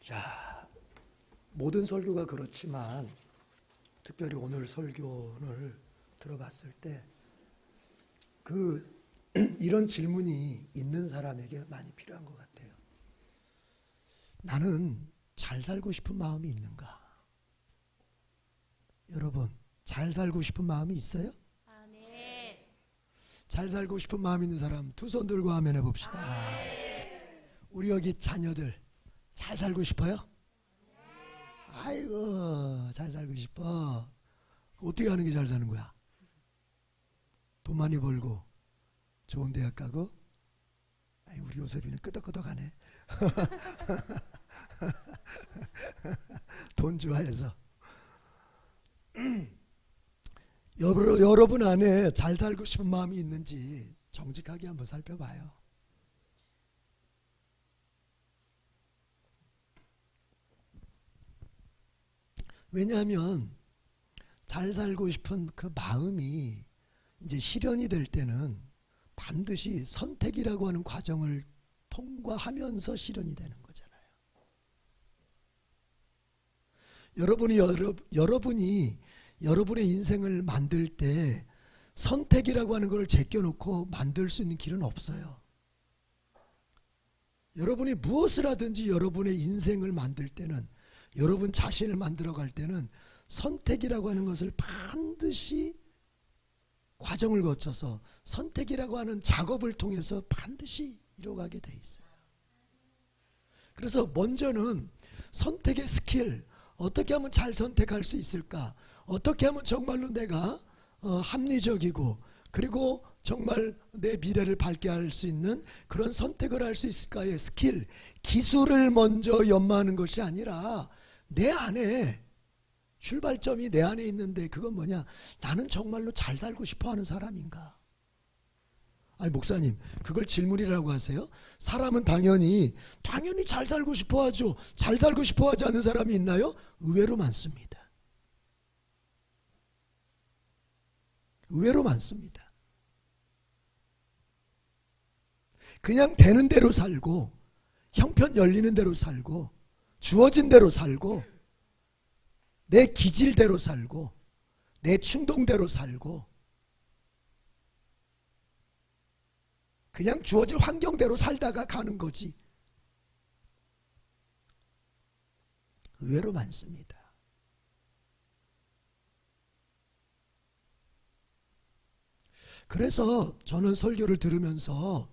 자, 모든 설교가 그렇지만 특별히 오늘 설교를 들어봤을 때 이런 질문이 있는 사람에게 많이 필요한 것 같아요. 나는 잘 살고 싶은 마음이 있는가? 여러분, 잘 살고 싶은 마음이 있어요? 아멘. 잘 살고 싶은 마음 있는 사람 두 손 들고 아멘 해봅시다. 우리 여기 자녀들 잘 살고 싶어요? 아이고, 잘 살고 싶어. 어떻게 하는 게 잘 사는 거야? 돈 많이 벌고 좋은 대학 가고. 아이, 우리 요셉이는 끄덕끄덕하네. 돈 좋아해서. 여러분 안에 잘 살고 싶은 마음이 있는지 정직하게 한번 살펴봐요. 왜냐하면 잘 살고 싶은 그 마음이 이제 실현이 될 때는 반드시 선택이라고 하는 과정을 통과하면서 실현이 되는 거잖아요. 여러분이 여러분의 인생을 만들 때 선택이라고 하는 걸 제껴놓고 만들 수 있는 길은 없어요. 여러분이 무엇을 하든지 여러분의 인생을 만들 때는, 여러분 자신을 만들어갈 때는 선택이라고 하는 것을 반드시 과정을 거쳐서 선택이라고 하는 작업을 통해서 반드시 이뤄가게 돼 있어요. 그래서 먼저는 선택의 스킬, 어떻게 하면 잘 선택할 수 있을까? 어떻게 하면 정말로 내가 합리적이고 그리고 정말 내 미래를 밝게 할 수 있는 그런 선택을 할 수 있을까의 스킬, 기술을 먼저 연마하는 것이 아니라 내 안에, 출발점이 내 안에 있는데 그건 뭐냐? 나는 정말로 잘 살고 싶어 하는 사람인가? 아니, 목사님, 그걸 질문이라고 하세요? 사람은 당연히 잘 살고 싶어 하죠. 잘 살고 싶어 하지 않는 사람이 있나요? 의외로 많습니다. 의외로 많습니다. 그냥 되는 대로 살고, 형편 열리는 대로 살고, 주어진 대로 살고, 내 기질대로 살고, 내 충동대로 살고, 그냥 주어진 환경대로 살다가 가는 거지. 의외로 많습니다. 그래서 저는 설교를 들으면서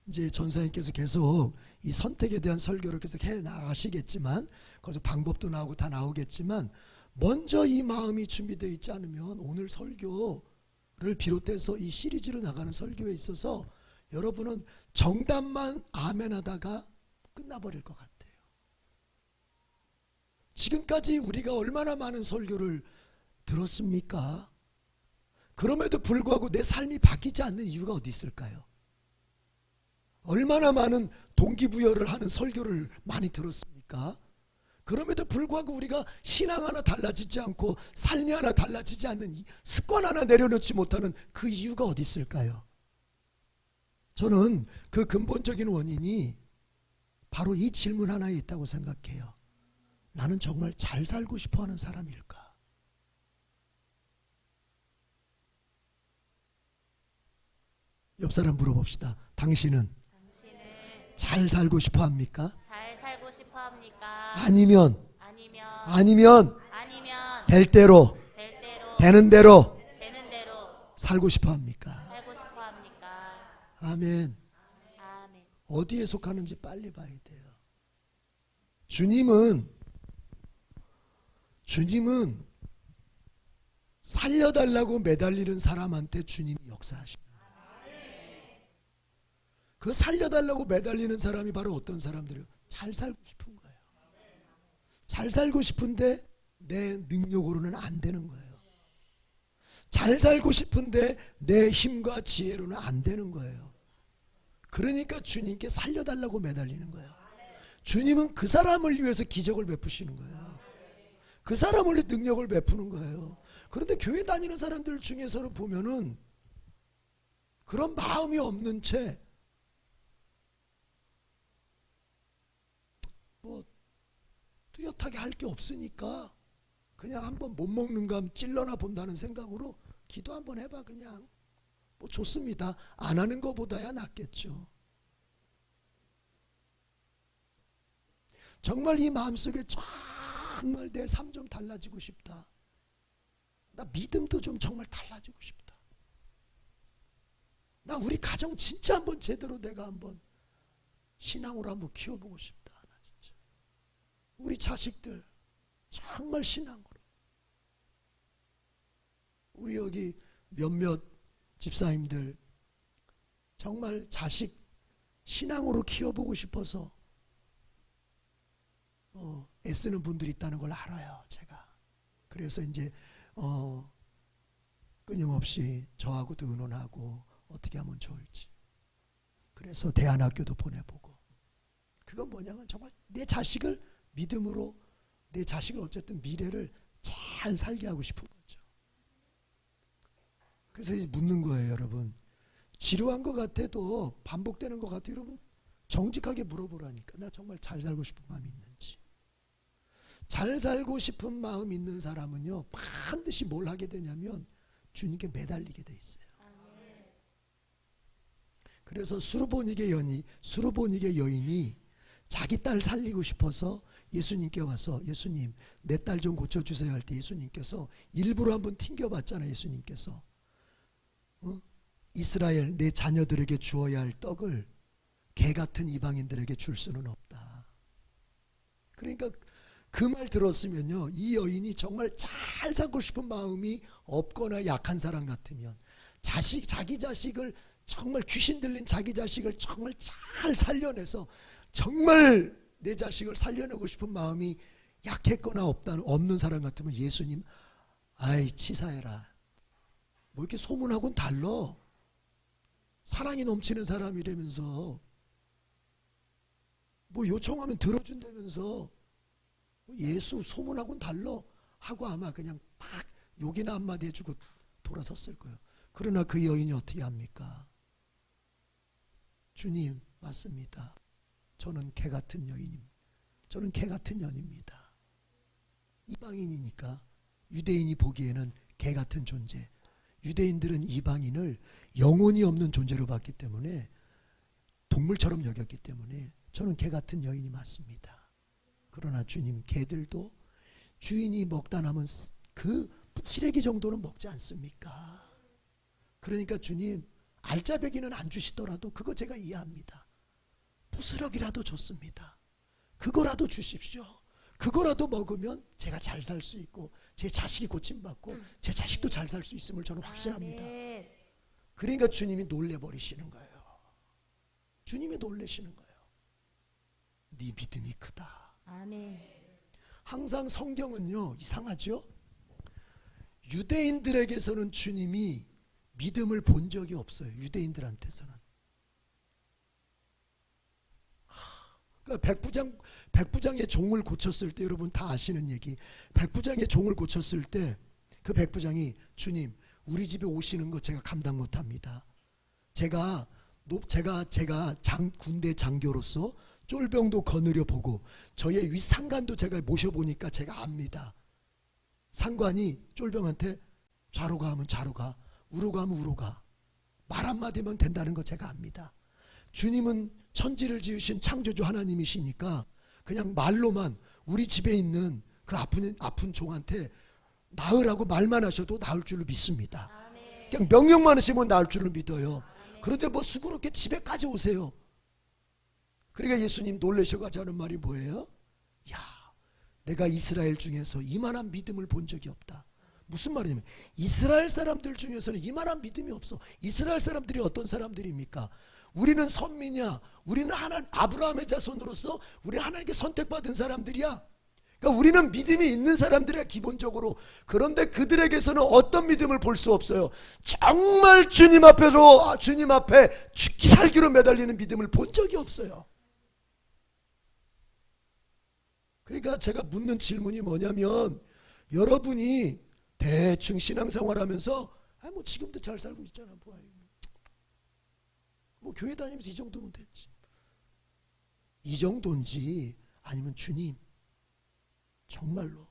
이제 전사님께서 계속 이 선택에 대한 설교를 계속 해 나가시겠지만, 거기서 방법도 나오고 다 나오겠지만, 먼저 이 마음이 준비되어 있지 않으면 오늘 설교를 비롯해서 이 시리즈로 나가는 설교에 있어서 여러분은 정답만 아멘하다가 끝나버릴 것 같아요. 지금까지 우리가 얼마나 많은 설교를 들었습니까? 그럼에도 불구하고 내 삶이 바뀌지 않는 이유가 어디 있을까요? 얼마나 많은 동기부여를 하는 설교를 많이 들었습니까? 그럼에도 불구하고 우리가 신앙 하나 달라지지 않고 삶이 하나 달라지지 않는, 습관 하나 내려놓지 못하는 그 이유가 어디 있을까요? 저는 그 근본적인 원인이 바로 이 질문 하나에 있다고 생각해요. 나는 정말 잘 살고 싶어 하는 사람일까? 옆 사람 물어봅시다. 당신은 잘 살고 싶어 합니까? 잘 살고 싶어 합니까? 아니면 아니면 될 대로, 되는 대로 되는 대로 살고 싶어 합니까? 살고 싶어 합니까? 아멘. 아멘. 어디에 속하는지 빨리 봐야 돼요. 주님은 살려달라고 매달리는 사람한테 주님이 역사하십니다. 그 살려달라고 매달리는 사람이 바로 어떤 사람들이에요? 잘 살고 싶은 거예요. 잘 살고 싶은데 내 능력으로는 안 되는 거예요. 잘 살고 싶은데 내 힘과 지혜로는 안 되는 거예요. 그러니까 주님께 살려달라고 매달리는 거예요. 주님은 그 사람을 위해서 기적을 베푸시는 거예요. 그 사람을 위해 능력을 베푸는 거예요. 그런데 교회 다니는 사람들 중에서는 보면은 그런 마음이 없는 채 떳떳하게 할 게 없으니까 그냥 한번 못 먹는 감 찔러나 본다는 생각으로 기도 한번 해봐. 그냥 뭐 좋습니다. 안 하는 것보다야 낫겠죠. 정말 이 마음속에 정말 내 삶 좀 달라지고 싶다. 나 믿음도 좀 정말 달라지고 싶다. 나 우리 가정 진짜 한번 제대로 내가 한번 신앙으로 한번 키워보고 싶다. 나 진짜. 우리 자식들 정말 신앙으로. 우리 여기 몇몇 집사님들 정말 자식 신앙으로 키워보고 싶어서 애쓰는 분들이 있다는 걸 알아요. 제가. 그래서 이제 끊임없이 저하고도 의논하고 어떻게 하면 좋을지. 그래서 대안학교도 보내보고. 그건 뭐냐면 정말 내 자식을 믿음으로, 내 자식을 어쨌든 미래를 잘 살게 하고 싶은 거죠. 그래서 이제 묻는 거예요, 여러분. 지루한 것 같아도, 반복되는 것 같아도 여러분 정직하게 물어보라니까. 나 정말 잘 살고 싶은 마음이 있는지. 잘 살고 싶은 마음 있는 사람은요, 반드시 뭘 하게 되냐면 주님께 매달리게 돼 있어요. 그래서 수르보니게 여인이 자기 딸 살리고 싶어서 예수님께 와서, 예수님 내 딸 좀 고쳐주세요 할 때 예수님께서 일부러 한번 튕겨봤잖아요. 예수님께서 이스라엘 내 자녀들에게 주어야 할 떡을 개 같은 이방인들에게 줄 수는 없다. 그러니까 그 말 들었으면요, 이 여인이 정말 잘 살고 싶은 마음이 없거나 약한 사람 같으면, 자기 자식을 정말 귀신 들린 자기 자식을 정말 잘 살려내서 정말 내 자식을 살려내고 싶은 마음이 약했거나 없는 사람 같으면 예수님, 아이 치사해라. 뭐 이렇게 소문하고는 달라. 사랑이 넘치는 사람이라면서 뭐 요청하면 들어준다면서 예수 소문하고는 달라 하고 아마 그냥 팍 욕이나 한마디 해주고 돌아섰을 거예요. 그러나 그 여인이 어떻게 합니까? 주님 맞습니다. 저는 개 같은 여인입니다. 저는 개 같은 년입니다. 이방인이니까 유대인이 보기에는 개 같은 존재. 유대인들은 이방인을 영혼이 없는 존재로 봤기 때문에, 동물처럼 여겼기 때문에 저는 개 같은 여인이 맞습니다. 그러나 주님, 개들도 주인이 먹다 남은 그 시래기 정도는 먹지 않습니까? 그러니까 주님, 알짜배기는 안 주시더라도 그거 제가 이해합니다. 부스럭이라도 좋습니다. 그거라도 주십시오. 그거라도 먹으면 제가 잘 살 수 있고 제 자식이 고침받고 제 자식도 잘 살 수 있음을 저는 확신합니다. 그러니까 주님이 놀래버리시는 거예요. 주님이 놀라시는 거예요. 네 믿음이 크다. 아멘. 항상 성경은요, 이상하죠? 유대인들에게서는 주님이 믿음을 본 적이 없어요. 유대인들한테서는. 그러니까 백부장의 종을 고쳤을 때, 여러분 다 아시는 얘기. 백부장의 종을 고쳤을 때 그 백부장이, 주님 우리 집에 오시는 거 제가 감당 못합니다. 제가 군대 장교로서 쫄병도 거느려 보고 저의 윗상관도 제가 모셔보니까 제가 압니다. 상관이 쫄병한테 좌로 가 하면 좌로 가, 우로 가면 우로 가, 말 한마디면 된다는 거 제가 압니다. 주님은 천지를 지으신 창조주 하나님이시니까 그냥 말로만 우리 집에 있는 그 아픈 종한테 나으라고 말만 하셔도 나을 줄로 믿습니다. 그냥 명령만 하시면 나을 줄로 믿어요. 그런데 뭐 수고롭게 집에까지 오세요. 그러니까 예수님 놀라셔가지고 하는 말이 뭐예요? 야, 내가 이스라엘 중에서 이만한 믿음을 본 적이 없다. 무슨 말이냐면 이스라엘 사람들 중에서는 이만한 믿음이 없어. 이스라엘 사람들이 어떤 사람들입니까? 우리는 선민이야. 우리는 아브라함의 자손으로서 우리 하나님께 선택받은 사람들이야. 그러니까 우리는 믿음이 있는 사람들이야, 기본적으로. 그런데 그들에게서는 어떤 믿음을 볼 수 없어요. 정말 주님 앞에 죽기 살기로 매달리는 믿음을 본 적이 없어요. 그러니까 제가 묻는 질문이 뭐냐면, 여러분이 대충 신앙생활 하면서 뭐 지금도 잘 살고 있잖아, 뭐 교회 다니면서 이 정도면 됐지. 이 정도인지, 아니면 주님 정말로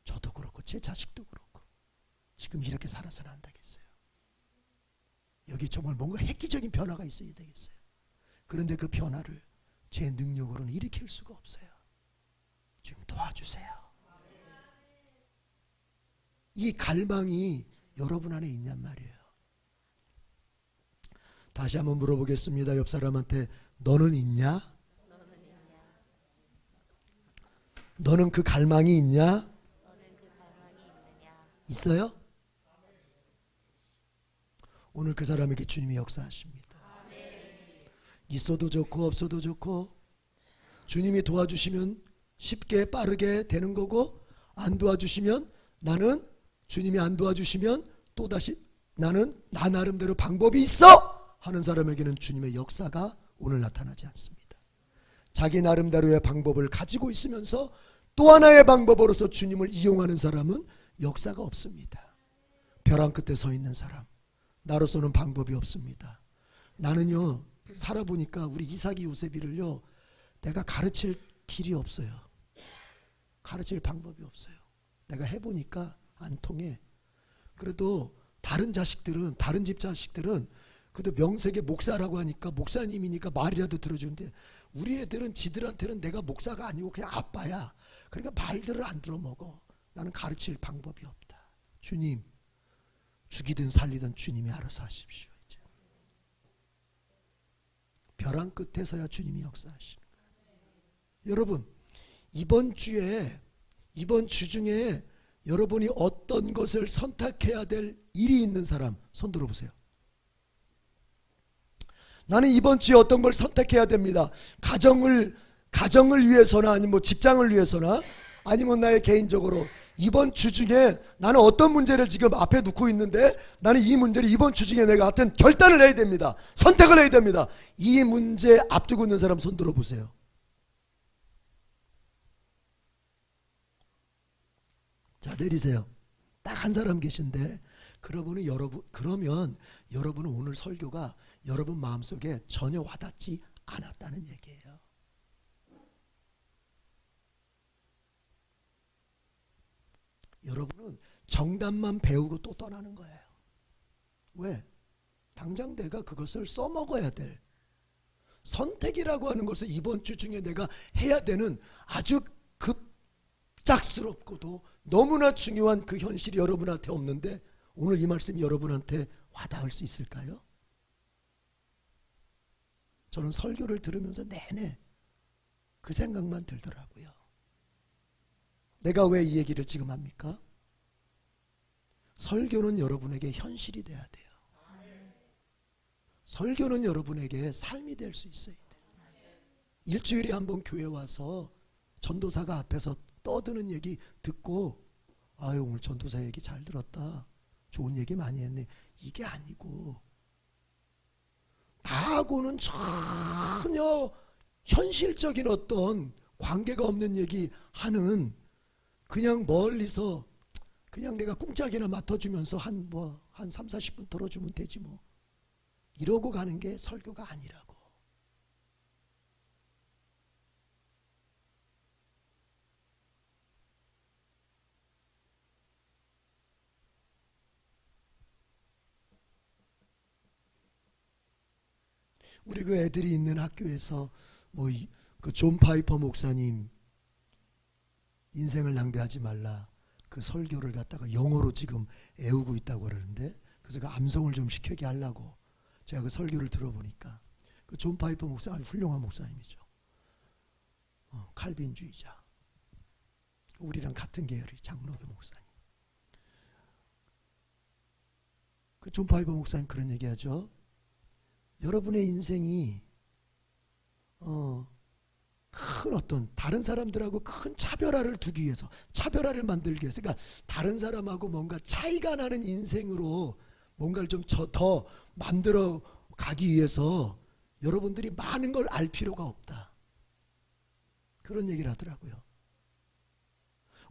저도 그렇고 제 자식도 그렇고 지금 이렇게 살아서는 안 되겠어요. 여기 정말 뭔가 획기적인 변화가 있어야 되겠어요. 그런데 그 변화를 제 능력으로는 일으킬 수가 없어요. 좀 도와주세요. 이 갈망이 여러분 안에 있냔 말이에요. 다시 한번 물어보겠습니다. 옆 사람한테 너는 있냐? 너는 그 갈망이 있냐? 있어요? 오늘 그 사람에게 주님이 역사하십니다. 있어도 좋고 없어도 좋고 주님이 도와주시면 쉽게 빠르게 되는 거고 안 도와주시면 나는 주님이 안 도와주시면 또다시 나는 나 나름대로 방법이 있어 하는 사람에게는 주님의 역사가 오늘 나타나지 않습니다. 자기 나름대로의 방법을 가지고 있으면서 또 하나의 방법으로서 주님을 이용하는 사람은 역사가 없습니다. 벼랑 끝에 서 있는 사람, 나로서는 방법이 없습니다. 나는요 살아보니까 우리 이삭이 요셉이를요 내가 가르칠 길이 없어요. 가르칠 방법이 없어요. 내가 해보니까 안 통해. 그래도 다른 자식들은 다른 집 자식들은 그래도 명색의 목사라고 하니까 목사님이니까 말이라도 들어주는데 우리 애들은 지들한테는 내가 목사가 아니고 그냥 아빠야. 그러니까 말들을 안 들어먹어. 나는 가르칠 방법이 없다. 주님 죽이든 살리든 주님이 알아서 하십시오. 이제. 벼랑 끝에서야 주님이 역사하시는 거예요. 여러분 이번 주 중에 여러분이 어떤 것을 선택해야 될 일이 있는 사람 손 들어보세요. 나는 이번 주에 어떤 걸 선택해야 됩니다. 가정을 위해서나 아니면 뭐 직장을 위해서나 아니면 나의 개인적으로 이번 주 중에 나는 어떤 문제를 지금 앞에 놓고 있는데 나는 이 문제를 이번 주 중에 내가 하여튼 결단을 해야 됩니다. 선택을 해야 됩니다. 이 문제 앞두고 있는 사람 손 들어보세요. 자 내리세요. 딱 한 사람 계신데 그러면 여러분은 오늘 설교가 여러분 마음속에 전혀 와닿지 않았다는 얘기예요. 여러분은 정답만 배우고 또 떠나는 거예요. 왜? 당장 내가 그것을 써먹어야 될 선택이라고 하는 것을 이번 주 중에 내가 해야 되는 아주 급작스럽고도 너무나 중요한 그 현실이 여러분한테 없는데 오늘 이 말씀이 여러분한테 와닿을 수 있을까요? 저는 설교를 들으면서 내내 그 생각만 들더라고요. 내가 왜 이 얘기를 지금 합니까? 설교는 여러분에게 현실이 돼야 돼요. 설교는 여러분에게 삶이 될 수 있어야 돼요. 일주일에 한 번 교회 와서 전도사가 앞에서 떠드는 얘기 듣고 아유 오늘 전도사 얘기 잘 들었다. 좋은 얘기 많이 했네. 이게 아니고 나하고는 전혀 현실적인 어떤 관계가 없는 얘기 하는 그냥 멀리서 그냥 내가 꿍짝이나 맡아주면서 한 3, 40분 들어주면 되지 뭐 이러고 가는 게 설교가 아니라고. 우리 그 애들이 있는 학교에서 그 존 파이퍼 목사님 인생을 낭비하지 말라 그 설교를 갖다가 영어로 지금 애우고 있다고 그러는데 그래서 그 암송을 좀 시켜게 하려고 제가 그 설교를 들어보니까 그 존 파이퍼 목사 아주 훌륭한 목사님이죠. 칼빈주의자. 우리랑 같은 계열의 장로교 목사님. 그 존 파이퍼 목사님 그런 얘기하죠. 여러분의 인생이 큰 어떤 다른 사람들하고 큰 차별화를 두기 위해서 차별화를 만들기 위해서 그러니까 다른 사람하고 뭔가 차이가 나는 인생으로 뭔가를 좀 더 만들어 가기 위해서 여러분들이 많은 걸 알 필요가 없다. 그런 얘기를 하더라고요.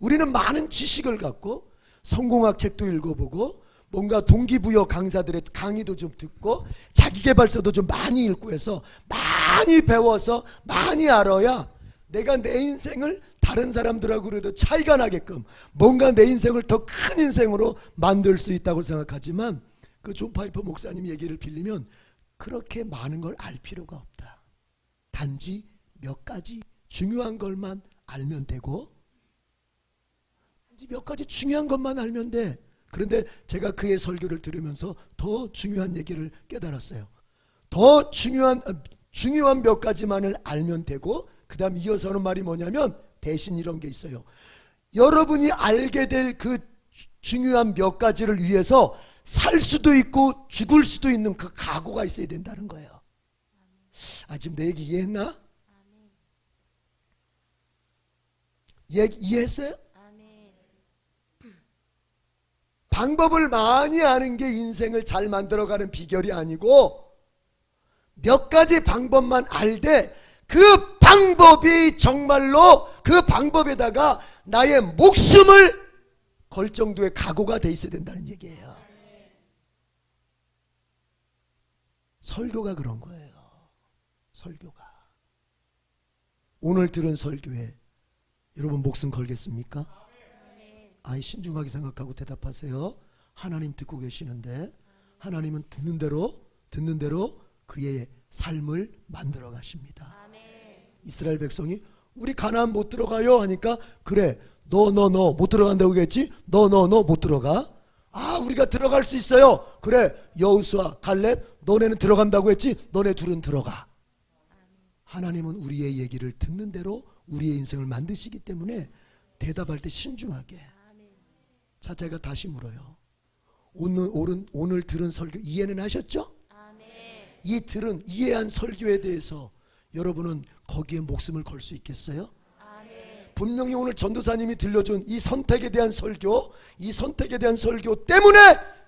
우리는 많은 지식을 갖고 성공학 책도 읽어보고 뭔가 동기부여 강사들의 강의도 좀 듣고 자기계발서도 좀 많이 읽고 해서 많이 배워서 많이 알아야 내가 내 인생을 다른 사람들하고 그래도 차이가 나게끔 뭔가 내 인생을 더 큰 인생으로 만들 수 있다고 생각하지만 그 존 파이퍼 목사님 얘기를 빌리면 그렇게 많은 걸 알 필요가 없다. 단지 몇 가지 중요한 것만 알면 되고, 단지 몇 가지 중요한 것만 알면 돼. 그런데 제가 그의 설교를 들으면서 더 중요한 얘기를 깨달았어요. 더 중요한 몇 가지만을 알면 되고, 그 다음 이어서 하는 말이 뭐냐면 대신 이런 게 있어요. 여러분이 알게 될 그 중요한 몇 가지를 위해서 살 수도 있고 죽을 수도 있는 그 각오가 있어야 된다는 거예요. 지금 내 얘기 이해했나? 이해했어요? 방법을 많이 아는 게 인생을 잘 만들어가는 비결이 아니고, 몇 가지 방법만 알되 그 방법이 정말로 그 방법에다가 나의 목숨을 걸 정도의 각오가 돼 있어야 된다는 얘기예요. 설교가 그런 거예요. 설교가. 오늘 들은 설교에 여러분 목숨 걸겠습니까? 신중하게 생각하고 대답하세요. 하나님 듣고 계시는데 하나님은 듣는 대로 그의 삶을 만들어 가십니다. 이스라엘 백성이 우리 가나안 못 들어가요 하니까, 그래 너 못 들어간다고 했지? 너 못 들어가. 우리가 들어갈 수 있어요. 그래 여호수아 갈렙 너네는 들어간다고 했지? 너네 둘은 들어가. 하나님은 우리의 얘기를 듣는 대로 우리의 인생을 만드시기 때문에 대답할 때 신중하게. 자, 제가 다시 물어요. 오늘 들은 설교 이해는 하셨죠? 이해한 설교에 대해서 여러분은 거기에 목숨을 걸 수 있겠어요? 분명히 오늘 전도사님이 들려준 이 선택에 대한 설교, 이 선택에 대한 설교 때문에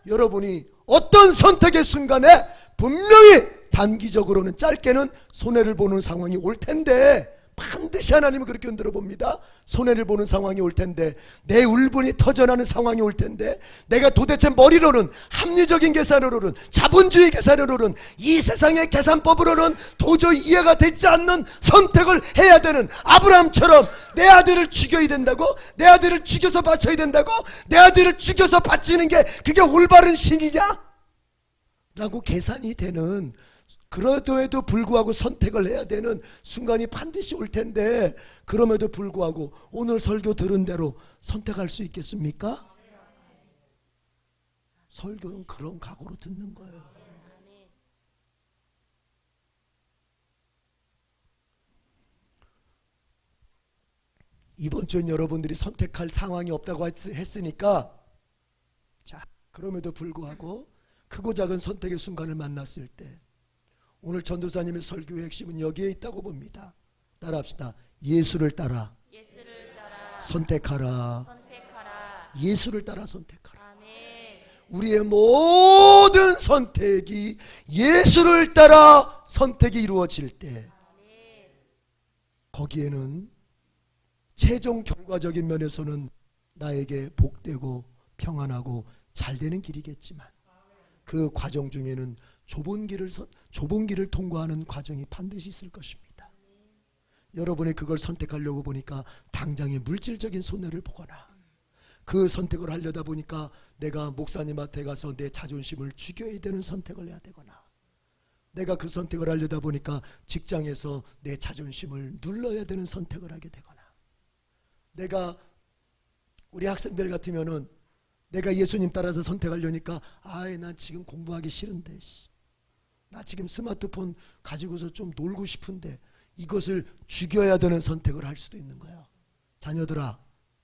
여러분이 어떤 선택의 순간에 분명히 단기적으로는 짧게는 손해를 보는 상황이 올 텐데, 반드시 하나님은 그렇게 흔들어 봅니다. 손해를 보는 상황이 올 텐데, 내 울분이 터져나는 상황이 올 텐데, 내가 도대체 머리로는 합리적인 계산으로는 자본주의 계산으로는 이 세상의 계산법으로는 도저히 이해가 되지 않는 선택을 해야 되는 아브라함처럼 내 아들을 죽여야 된다고? 내 아들을 죽여서 바쳐야 된다고? 내 아들을 죽여서 바치는 게 그게 올바른 신이냐? 라고 계산이 되는, 그럼에도 불구하고 선택을 해야 되는 순간이 반드시 올 텐데, 그럼에도 불구하고 오늘 설교 들은 대로 선택할 수 있겠습니까? 설교는 그런 각오로 듣는 거예요. 이번 주엔 여러분들이 선택할 상황이 없다고 했으니까, 자, 그럼에도 불구하고 크고 작은 선택의 순간을 만났을 때 오늘 전도사님의 설교의 핵심은 여기에 있다고 봅니다. 따라합시다. 예수를 따라 선택하라. 예수를 따라 선택하라. 우리의 모든 선택이 예수를 따라 선택이 이루어질 때, 거기에는 최종 결과적인 면에서는 나에게 복되고 평안하고 잘되는 길이겠지만, 그 과정 중에는 좁은 길을 통과하는 과정이 반드시 있을 것입니다. 여러분이 그걸 선택하려고 보니까 당장의 물질적인 손해를 보거나, 그 선택을 하려다 보니까 내가 목사님한테 가서 내 자존심을 죽여야 되는 선택을 해야 되거나, 내가 그 선택을 하려다 보니까 직장에서 내 자존심을 눌러야 되는 선택을 하게 되거나, 내가 우리 학생들 같으면은 내가 예수님 따라서 선택하려니까 난 지금 공부하기 싫은데, 나 지금 스마트폰 가지고서 좀 놀고 싶은데, 이것을 죽여야 되는 선택을 할 수도 있는 거예요. 자녀들아,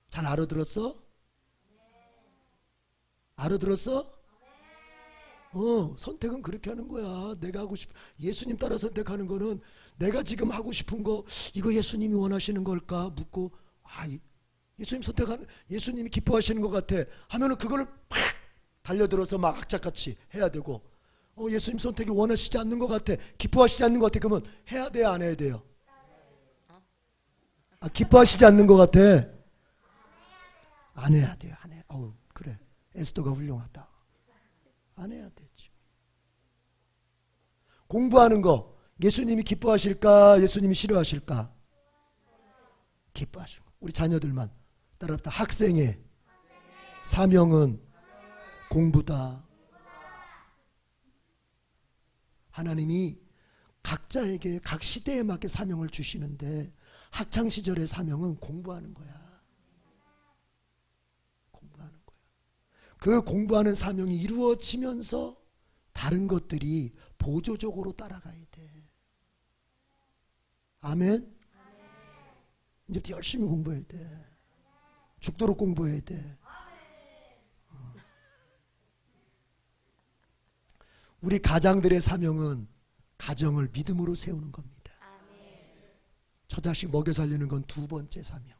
잘 알아들었어? 알아들었어? 선택은 그렇게 하는 거야. 내가 하고 싶은, 예수님 따라 선택하는 거는 내가 지금 하고 싶은 거, 이거 예수님이 원하시는 걸까 묻고, 예수님이 기뻐하시는 것 같아 하면은 그거를 팍 달려들어서 막 악착같이 해야 되고, 예수님 선택이 원하시지 않는 것 같아, 기뻐하시지 않는 것 같아, 그러면 해야 돼요, 안 해야 돼요? 기뻐하시지 않는 것 같아, 안 해야 돼요. 안 해. 그래, 에스더가 훌륭하다. 안 해야 되지. 공부하는 거 예수님이 기뻐하실까, 예수님이 싫어하실까? 기뻐하시는 거예요. 우리 자녀들만 따라합시다. 학생의 사명은 공부다. 하나님이 각자에게 각 시대에 맞게 사명을 주시는데 학창 시절의 사명은 공부하는 거야. 공부하는 거야. 그 공부하는 사명이 이루어지면서 다른 것들이 보조적으로 따라가야 돼. 아멘. 이제부터 열심히 공부해야 돼. 죽도록 공부해야 돼. 우리 가장들의 사명은 가정을 믿음으로 세우는 겁니다. 처자식 먹여 살리는 건 두 번째 사명.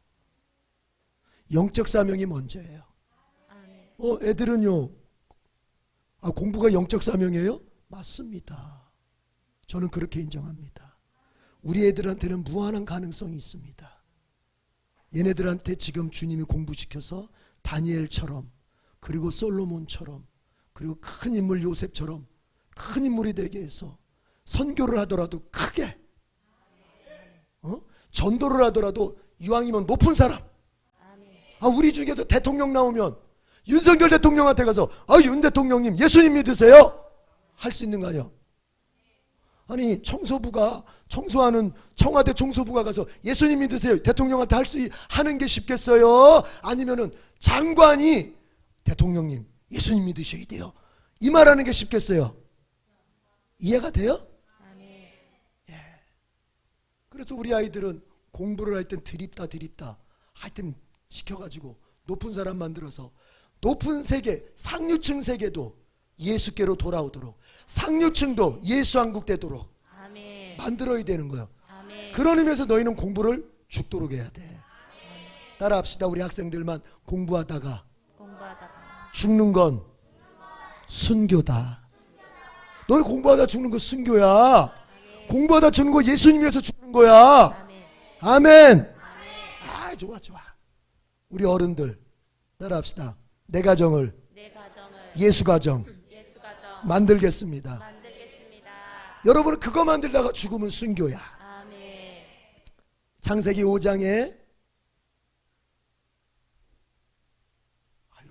영적 사명이 먼저예요. 애들은요, 공부가 영적 사명이에요? 맞습니다. 저는 그렇게 인정합니다. 우리 애들한테는 무한한 가능성이 있습니다. 얘네들한테 지금 주님이 공부시켜서 다니엘처럼, 그리고 솔로몬처럼, 그리고 큰 인물 요셉처럼 큰 인물이 되게 해서 선교를 하더라도 크게, 전도를 하더라도 이왕이면 높은 사람, 우리 중에서 대통령 나오면 윤석열 대통령한테 가서 윤 대통령님 예수님 믿으세요? 할 수 있는 거 아니야? 아니 청소부가 청소하는 청와대 청소부가 가서 예수님 믿으세요 대통령한테 하는 게 쉽겠어요? 아니면은 장관이 대통령님 예수님 믿으셔야 돼요 이 말하는 게 쉽겠어요? 이해가 돼요? 예. 그래서 우리 아이들은 공부를 할 땐 드립다 하여튼 시켜가지고 높은 사람 만들어서 높은 세계, 상류층 세계도 예수께로 돌아오도록, 상류층도 예수 한국 되도록 아멘. 만들어야 되는 거예요. 아멘. 그런 의미에서 너희는 공부를 죽도록 해야 돼. 따라합시다. 우리 학생들만 공부하다가 죽는 건 순교다. 너희 공부하다 죽는 거 순교야. 아멘. 공부하다 죽는 거 예수님 위해서 죽는 거야. 아멘. 아멘. 좋아. 우리 어른들 따라합시다. 내 가정을 예수 가정 만들겠습니다. 여러분은 그거 만들다가 죽으면 순교야. 아멘. 창세기 5장에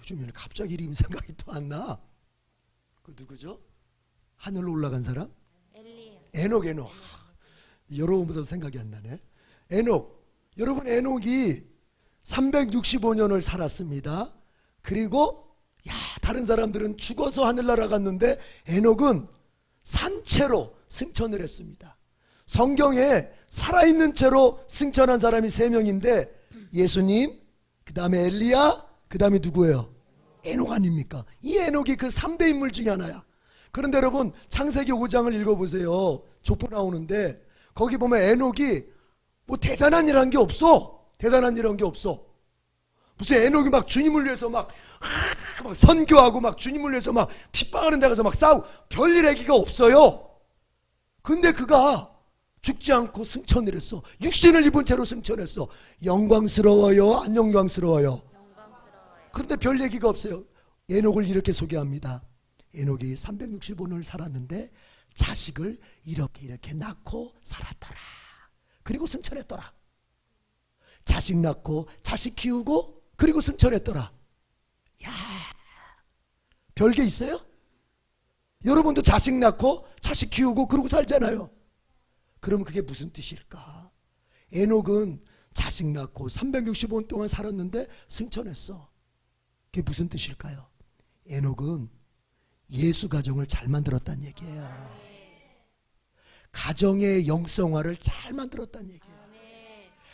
요즘 갑자기 이름이 생각이 또 안 나. 그 누구죠? 하늘로 올라간 사람? 에녹. 여러분보다 생각이 안 나네. 에녹. 여러분 에녹이 365년을 살았습니다. 그리고 다른 사람들은 죽어서 하늘나라 갔는데 에녹은 산채로 승천을 했습니다. 성경에 살아있는 채로 승천한 사람이 3명인데 예수님, 그 다음에 엘리야, 그 다음에 누구예요? 에녹 아닙니까? 이 에녹이 그 3대 인물 중에 하나야. 그런데 여러분 창세기 5장을 읽어보세요. 족보 나오는데 거기 보면 에녹이 뭐 대단한 일 한 게 없어. 무슨 에녹이 막 주님을 위해서 막 선교하고 막 주님을 위해서 막 핍박하는 데 가서 막 싸우고 별일 얘기가 없어요. 근데 그가 죽지 않고 승천을 했어. 육신을 입은 채로 승천했어. 영광스러워요? 안 영광스러워요? 그런데 별 얘기가 없어요. 에녹을 이렇게 소개합니다. 에녹이 365년을 살았는데 자식을 이렇게 낳고 살았더라. 그리고 승천했더라. 자식 낳고 자식 키우고 그리고 승천했더라. 별게 있어요? 여러분도 자식 낳고 자식 키우고 그러고 살잖아요. 그럼 그게 무슨 뜻일까? 에녹은 자식 낳고 365년 동안 살았는데 승천했어. 그게 무슨 뜻일까요? 에녹은 예수 가정을 잘 만들었다는 얘기예요. 가정의 영성화를 잘 만들었다는 얘기예요.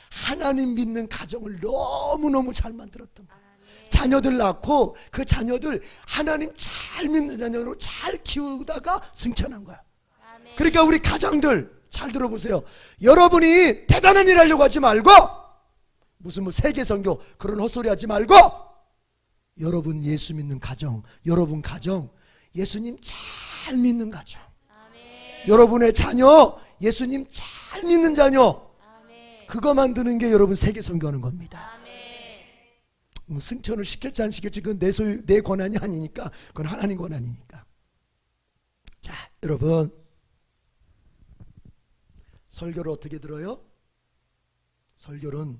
하나님 믿는 가정을 너무너무 잘 만들었던 거예요. 자녀들 낳고 그 자녀들 하나님 잘 믿는 자녀로 잘 키우다가 승천한 거야. 그러니까 우리 가장들 잘 들어보세요. 여러분이 대단한 일 하려고 하지 말고 무슨 뭐 세계 선교 그런 헛소리 하지 말고 여러분 예수 믿는 가정, 여러분 가정 예수님 잘 믿는 가정, 여러분의 자녀 예수님 잘 믿는 자녀, 그거 만드는 게 여러분 세계 선교하는 겁니다. 승천을 시킬지 안 시킬지 그건 내 권한이 아니니까, 그건 하나님 권한이니까. 자, 여러분 설교를 어떻게 들어요? 설교는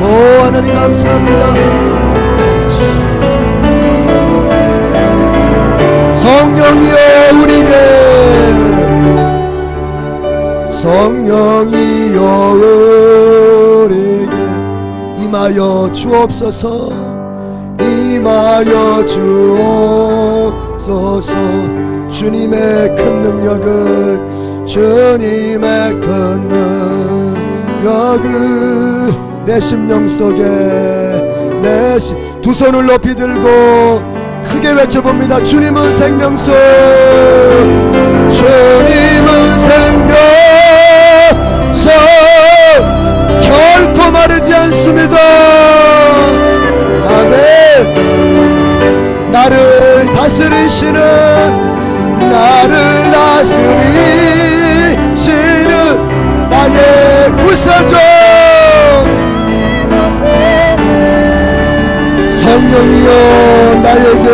오 하나님 감사합니다. 성령이여 우리에게 성령이여 우리에게 임하여 주옵소서 임하여 주옵소서 주님의 큰 능력을 주님의 큰 능력을 내 심령 속에 두 손을 높이 들고 크게 외쳐봅니다. 주님은 생명수 주님은 생명수 결코 마르지 않습니다. 아멘. 나를 다스리시는 나의 구사주 성령이여 나에게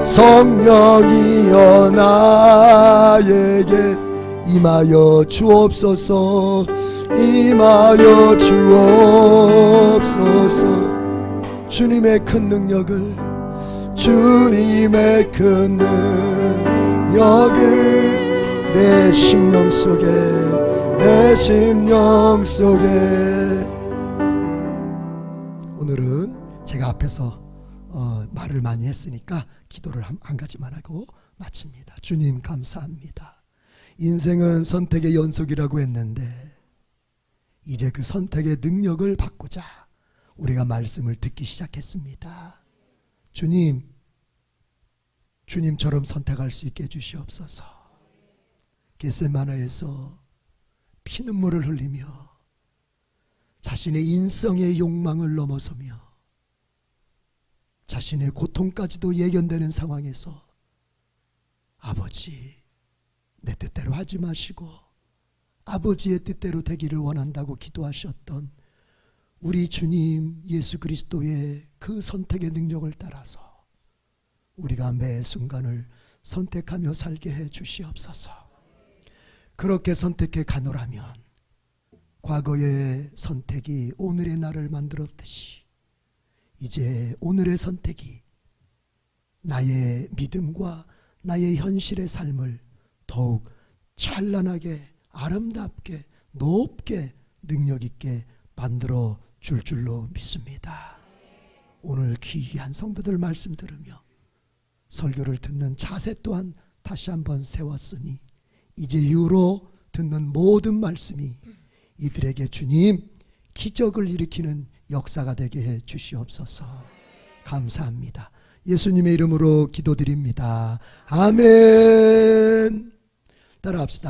성령이여 나에게 임하여 주옵소서 임하여 주옵소서 주님의 큰 능력을 주님의 큰 능력을 내 심령 속에 오늘은 제가 앞에서 말을 많이 했으니까 기도를 한 가지만 하고 마칩니다. 주님 감사합니다. 인생은 선택의 연속이라고 했는데 이제 그 선택의 능력을 받고자 우리가 말씀을 듣기 시작했습니다. 주님처럼 선택할 수 있게 해주시옵소서. 겟세마네에서 피눈물을 흘리며 자신의 인성의 욕망을 넘어서며 자신의 고통까지도 예견되는 상황에서 아버지, 내 뜻대로 하지 마시고 아버지의 뜻대로 되기를 원한다고 기도하셨던 우리 주님 예수 그리스도의 그 선택의 능력을 따라서 우리가 매 순간을 선택하며 살게 해 주시옵소서. 그렇게 선택해 가노라면 과거의 선택이 오늘의 나를 만들었듯이 이제 오늘의 선택이 나의 믿음과 나의 현실의 삶을 더욱 찬란하게, 아름답게, 높게, 능력있게 만들어 줄 줄로 믿습니다. 오늘 귀한 성도들 말씀 들으며 설교를 듣는 자세 또한 다시 한번 세웠으니 이제 이후로 듣는 모든 말씀이 이들에게 주님 기적을 일으키는 역사가 되게 해 주시옵소서. 감사합니다. 예수님의 이름으로 기도드립니다. 아멘. 따라합시다.